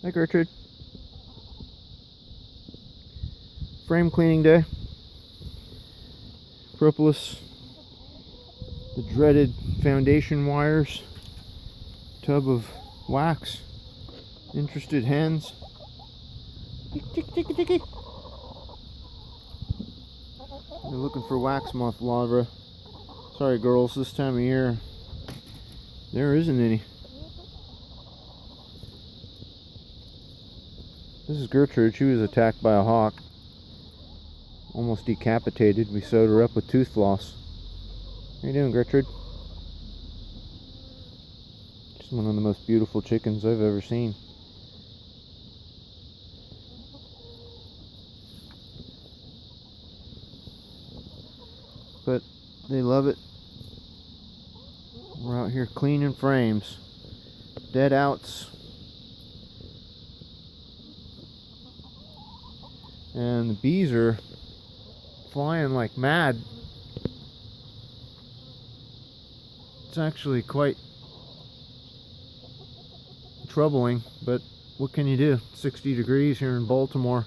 Hi, Gertrude. Frame cleaning day. Propolis, the dreaded foundation wires, tub of wax, interested hens. Tick, tick, tick, tick. They're looking for wax moth larva. Sorry, girls, this time of year there isn't any. This is Gertrude. She was attacked by a hawk. Almost decapitated. We sewed her up with tooth floss. How you doing, Gertrude? She's one of the most beautiful chickens I've ever seen. But they love it. We're out here cleaning frames. Dead outs. And the bees are flying like mad. It's actually quite troubling, but what can you do? 60 degrees here in Baltimore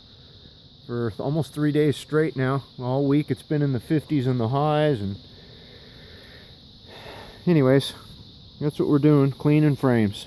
for almost 3 days straight now. All week it's been in the 50s and the highs, and anyways, that's what we're doing, cleaning frames.